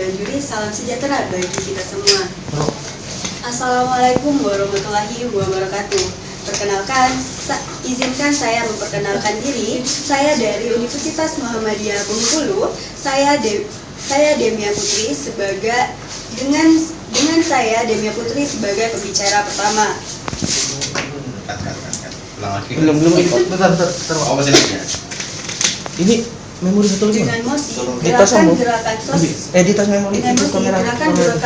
Dewan Juri, salam sejahtera bagi kita semua. Assalamualaikum warahmatullahi wabarakatuh. Perkenalkan, izinkan saya memperkenalkan diri. Saya dari Universitas Muhammadiyah Bengkulu. Saya Demia Putri dengan saya Demia Putri sebagai pembicara pertama. Belum ikut. Bentar. Oh, masih lagi ya? Ini memori satu lagi. Dengan mosi gerakan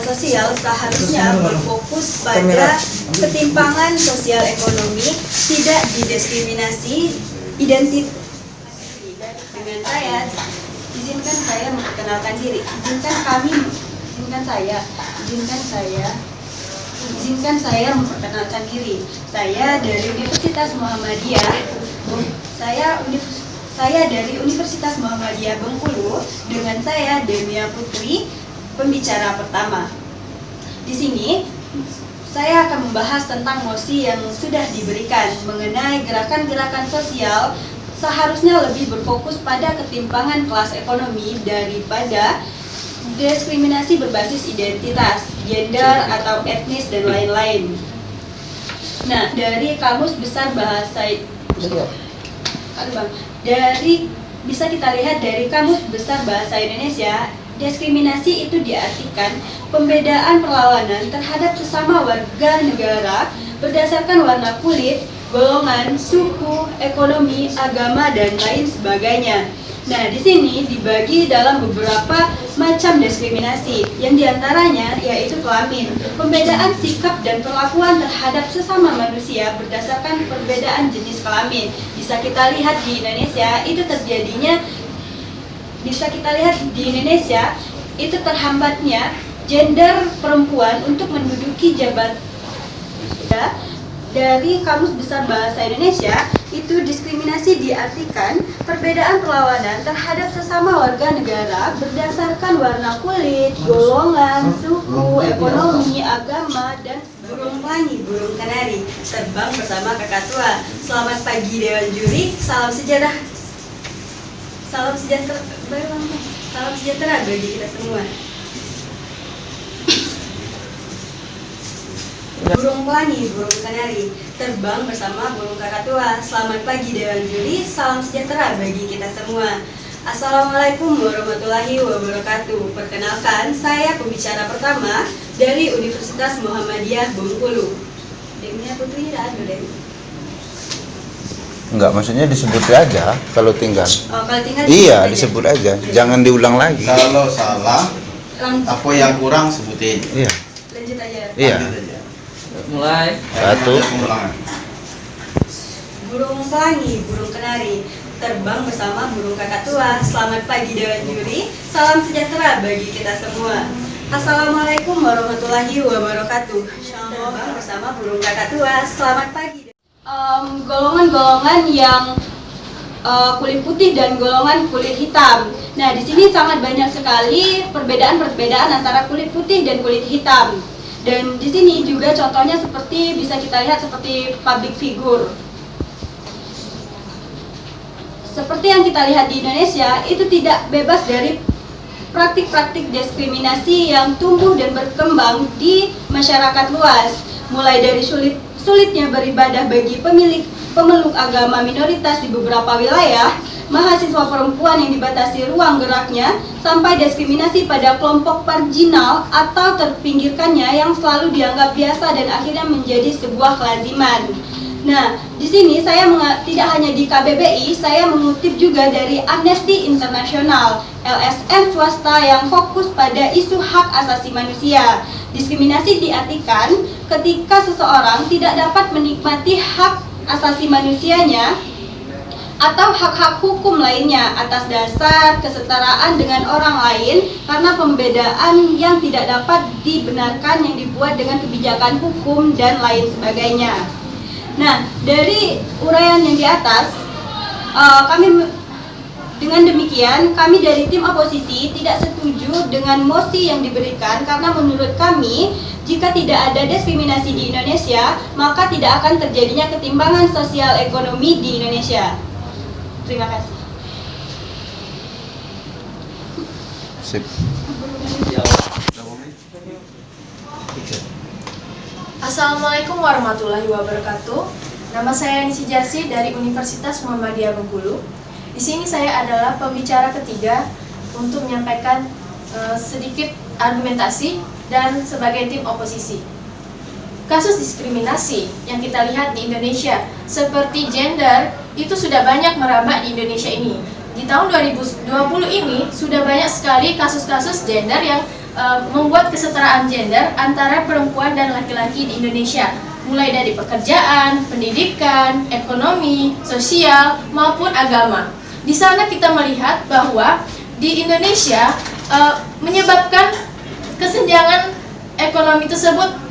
sosial seharusnya berfokus pada ketimpangan sosial ekonomi, tidak didiskriminasi identitas. Dengan saya, izinkan saya memperkenalkan diri. Izinkan saya memperkenalkan diri. Saya dari Universitas Muhammadiyah. Saya dari Universitas Muhammadiyah Bengkulu. Dengan saya Demia Putri, pembicara pertama. Di sini saya akan membahas tentang mosi yang sudah diberikan mengenai gerakan-gerakan sosial seharusnya lebih berfokus pada ketimpangan kelas ekonomi daripada diskriminasi berbasis identitas, gender atau etnis dan lain-lain. Nah, dari Kamus Besar Bahasa bisa kita lihat dari Kamus Besar Bahasa Indonesia, diskriminasi itu diartikan pembedaan perlawanan terhadap sesama warga negara berdasarkan warna kulit, golongan, suku, ekonomi, agama, dan lain sebagainya. Nah, di sini dibagi dalam beberapa macam diskriminasi, yang diantaranya yaitu kelamin, pembedaan sikap dan perlakuan terhadap sesama manusia berdasarkan perbedaan jenis kelamin. Bisa kita lihat di Indonesia itu terhambatnya gender perempuan untuk menduduki jabatan. Dari Kamus Besar Bahasa Indonesia, itu diskriminasi diartikan perbedaan perlawanan terhadap sesama warga negara berdasarkan warna kulit, golongan, suku, ekonomi, agama, dan burung pelangi, burung kanari terbang bersama kakak tua. Selamat pagi Dewan Juri, salam sejahtera bagi kita semua. Burung pelangi, burung kanari terbang bersama burung kakak tua. Selamat pagi Dewan Juri, salam sejahtera bagi kita semua. Assalamualaikum warahmatullahi wabarakatuh. Perkenalkan, saya pembicara pertama dari Universitas Muhammadiyah Bengkulu. Demia Putri ada deh. Enggak, maksudnya disebut aja kalau tinggal. Oh, kalau tinggal iya, disebut aja. Jangan diulang lagi. Kalau salah, apa yang kurang sebutin. Iya. Lanjut aja. Iya. Mulai. Satu. Burung pelangi, burung kanari terbang bersama burung kakak tua. Selamat pagi Dewan Juri, salam sejahtera bagi kita semua. Assalamualaikum warahmatullahi wabarakatuh. Terbang bersama burung kakak tua. Selamat pagi. Golongan-golongan yang kulit putih dan golongan kulit hitam. Nah, di sini sangat banyak sekali perbedaan-perbedaan antara kulit putih dan kulit hitam. Dan di sini juga contohnya seperti bisa kita lihat seperti public figure. Seperti yang kita lihat di Indonesia, itu tidak bebas dari praktik-praktik diskriminasi yang tumbuh dan berkembang di masyarakat luas. Mulai dari sulitnya beribadah bagi pemeluk agama minoritas di beberapa wilayah, mahasiswa perempuan yang dibatasi ruang geraknya, sampai diskriminasi pada kelompok marginal atau terpinggirkannya yang selalu dianggap biasa dan akhirnya menjadi sebuah kelaziman. Nah, di sini saya tidak hanya di KBBI, saya mengutip juga dari Amnesty International, LSM swasta yang fokus pada isu hak asasi manusia. Diskriminasi diartikan ketika seseorang tidak dapat menikmati hak asasi manusianya atau hak-hak hukum lainnya atas dasar kesetaraan dengan orang lain karena pembedaan yang tidak dapat dibenarkan yang dibuat dengan kebijakan hukum dan lain sebagainya. Nah, dari uraian yang di atas, dengan demikian kami dari tim oposisi tidak setuju dengan mosi yang diberikan karena menurut kami jika tidak ada diskriminasi di Indonesia maka tidak akan terjadinya ketimpangan sosial ekonomi di Indonesia. Terima kasih. Sip. Assalamualaikum warahmatullahi wabarakatuh. Nama saya Nisi Jarsi dari Universitas Muhammadiyah Bengkulu. Di sini saya adalah pembicara ketiga untuk menyampaikan sedikit argumentasi dan sebagai tim oposisi. Kasus diskriminasi yang kita lihat di Indonesia seperti gender itu sudah banyak merambah di Indonesia ini. Di tahun 2020 ini sudah banyak sekali kasus-kasus gender yang membuat kesetaraan gender antara perempuan dan laki-laki di Indonesia, mulai dari pekerjaan, pendidikan, ekonomi, sosial, maupun agama. Di sana kita melihat bahwa di Indonesia menyebabkan kesenjangan ekonomi tersebut.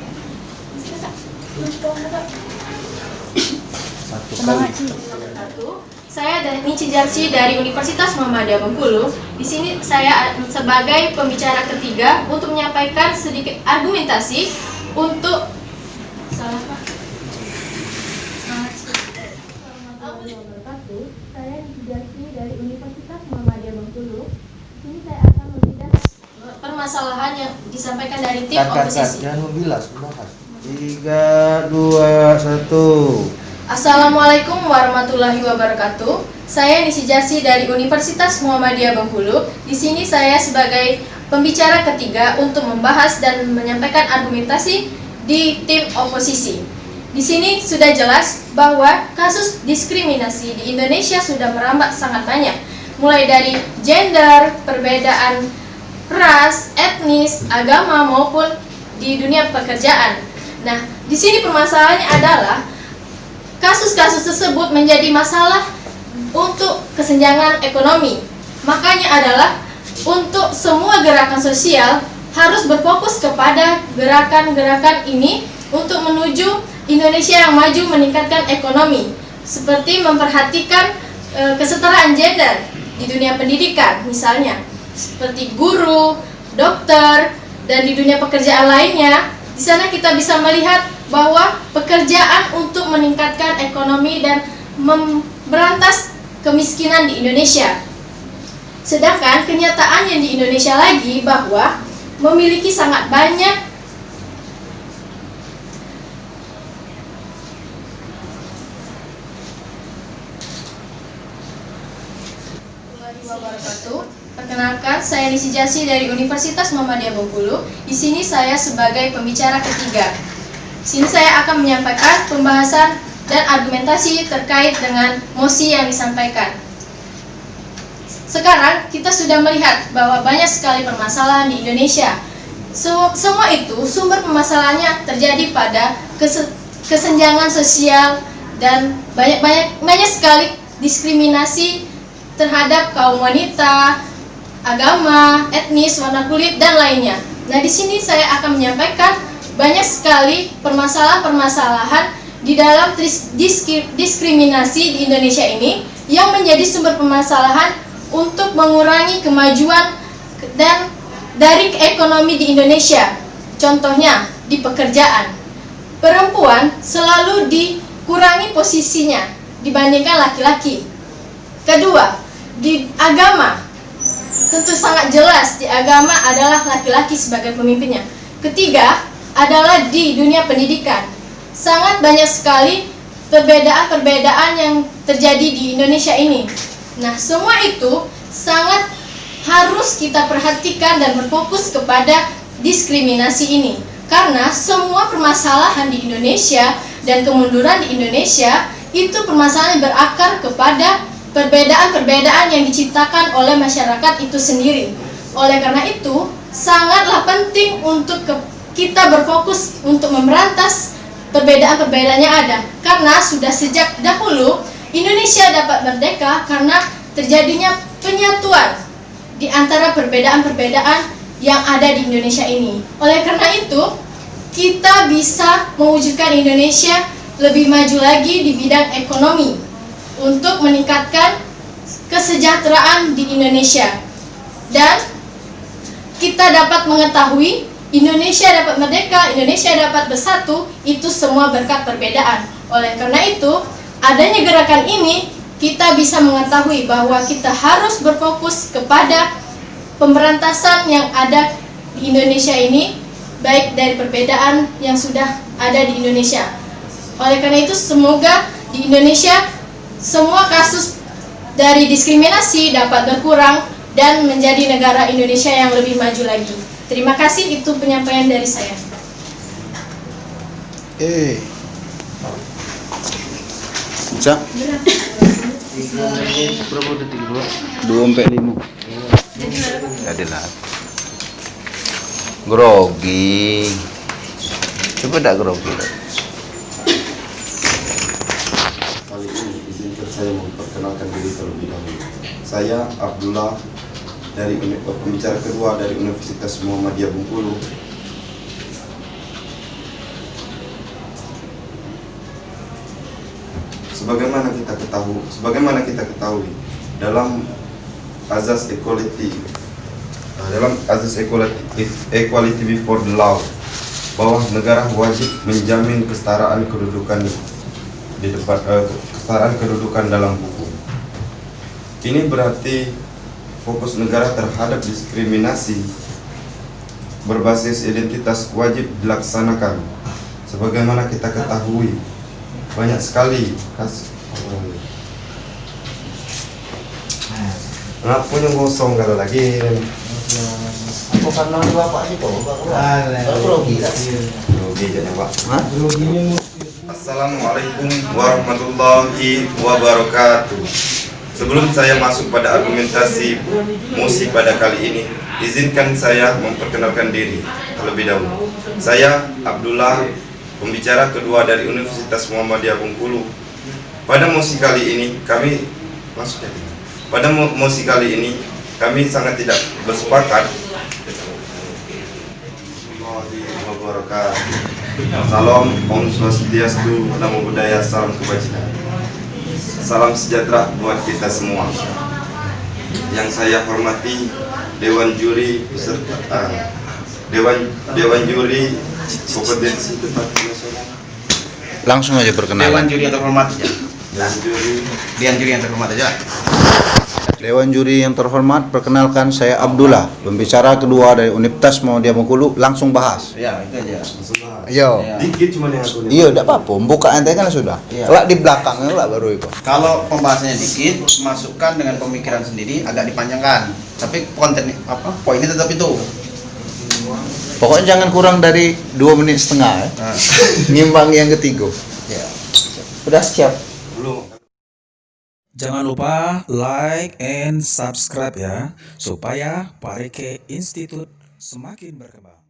Saya Nisi Jarsi dari Universitas Muhammadiyah Bengkulu. Di sini saya sebagai pembicara ketiga untuk menyampaikan sedikit argumentasi untuk Saya Nisi Jarsi dari Universitas Muhammadiyah Bengkulu. Di sini saya akan membahas permasalahan yang disampaikan dari tim oposisi. Jangan membahas. 3, 2, 1. Assalamualaikum warahmatullahi wabarakatuh. Saya Nisi Jarsi dari Universitas Muhammadiyah Bengkulu. Di sini saya sebagai pembicara ketiga untuk membahas dan menyampaikan argumentasi di tim oposisi. Di sini sudah jelas bahwa kasus diskriminasi di Indonesia sudah merambah sangat banyak, mulai dari gender, perbedaan ras, etnis, agama maupun di dunia pekerjaan. Nah, di sini permasalahannya adalah kasus-kasus tersebut menjadi masalah untuk kesenjangan ekonomi. Makanya adalah untuk semua gerakan sosial harus berfokus kepada gerakan-gerakan ini untuk menuju Indonesia yang maju meningkatkan ekonomi. Seperti memperhatikan kesetaraan gender di dunia pendidikan misalnya. Seperti guru, dokter, dan di dunia pekerjaan lainnya. Di sana kita bisa melihat bahwa pekerjaan untuk meningkatkan ekonomi dan memberantas kemiskinan di Indonesia. Sedangkan kenyataannya di Indonesia lagi bahwa memiliki sangat banyak Perkenalkan, saya Nisi Jarsi dari Universitas Muhammadiyah Bengkulu. Di sini saya sebagai pembicara ketiga. Di sini saya akan menyampaikan pembahasan dan argumentasi terkait dengan mosi yang disampaikan. Sekarang kita sudah melihat bahwa banyak sekali permasalahan di Indonesia. Semua itu sumber permasalahannya terjadi pada kesenjangan sosial dan banyak sekali diskriminasi terhadap kaum wanita, agama, etnis, warna kulit, dan lainnya. Nah, di sini saya akan menyampaikan banyak sekali permasalahan-permasalahan di dalam diskriminasi di Indonesia ini yang menjadi sumber permasalahan untuk mengurangi kemajuan dan dari ekonomi di Indonesia. Contohnya, di pekerjaan. Perempuan selalu dikurangi posisinya dibandingkan laki-laki. Kedua, di agama. Tentu sangat jelas di agama adalah laki-laki sebagai pemimpinnya. Ketiga adalah di dunia pendidikan. Sangat banyak sekali perbedaan-perbedaan yang terjadi di Indonesia ini. Nah, semua itu sangat harus kita perhatikan dan berfokus kepada diskriminasi ini. Karena semua permasalahan di Indonesia dan kemunduran di Indonesia itu permasalahan yang berakar kepada perbedaan-perbedaan yang diciptakan oleh masyarakat itu sendiri. Oleh karena itu, sangatlah penting untuk kita berfokus untuk memberantas perbedaan-perbedaan yang ada. Karena sudah sejak dahulu Indonesia dapat merdeka karena terjadinya penyatuan di antara perbedaan-perbedaan yang ada di Indonesia ini. Oleh karena itu, kita bisa mewujudkan Indonesia lebih maju lagi di bidang ekonomi untuk meningkatkan kesejahteraan di Indonesia. Dan kita dapat mengetahui Indonesia dapat merdeka, Indonesia dapat bersatu, itu semua berkat perbedaan. Oleh karena itu, adanya gerakan ini, kita bisa mengetahui bahwa kita harus berfokus kepada pemberantasan yang ada di Indonesia ini, baik dari perbedaan yang sudah ada di Indonesia. Oleh karena itu, semoga di Indonesia semua kasus dari diskriminasi dapat berkurang dan menjadi negara Indonesia yang lebih maju lagi. Terima kasih, itu penyampaian dari saya. Cak, Berapa detik dulu? 2-5. Jadilah. Grogi. Coba tak grogi. Kali ini izinkan saya memperkenalkan diri terlebih dahulu. Saya Abdullah dari pembicara kedua dari Universitas Muhammadiyah Bengkulu. Sebagaimana kita ketahui dalam azas equality before the law, bahwa negara wajib menjamin kesetaraan kedudukan dalam hukum. Ini berarti fokus negara terhadap diskriminasi berbasis identitas wajib dilaksanakan. Sebagaimana kita ketahui, banyak sekali kasus. Nah, punya ngosong kalau lagi. Aku karena bapak sih kok, grogi lah. Grogi jadi Pak. Assalamualaikum warahmatullahi wabarakatuh. Sebelum saya masuk pada argumentasi mosi pada kali ini, izinkan saya memperkenalkan diri terlebih dahulu. Saya Abdullah, pembicara kedua dari Universitas Muhammadiyah Bengkulu. Pada mosi kali ini kami sangat tidak bersepakat. Salam, Om Swastiastu, Namo Buddhaya, salam kebajikan. Salam sejahtera buat kita semua. Yang saya hormati Dewan Juri beserta Dewan Juri Kompetensi Debat Nasional. Langsung aja perkenalan. Dewan juri yang terhormat aja. Dewan Juri Dewan juri yang terhormat aja. Dewan juri yang terhormat, perkenalkan saya Abdullah, pembicara kedua dari Universitas Muhammadiyah Bengkulu. Langsung bahas. Ya, itu aja. Yo. Ya. dikit cuma yang aku Iya, tidak apa-apa. Bukaan tadi kan sudah. Iya. Kelak di belakangnya lah baru itu. Kalau pembahasannya dikit, masukkan dengan pemikiran sendiri, agak dipanjangkan. Tapi konten poinnya tetap itu. Pokoknya jangan kurang dari 2,5 menit ya. Nah, Ngimbang yang ketiga. ya. Udah siap. belum. Jangan lupa like and subscribe ya, supaya Parike Institute semakin berkembang.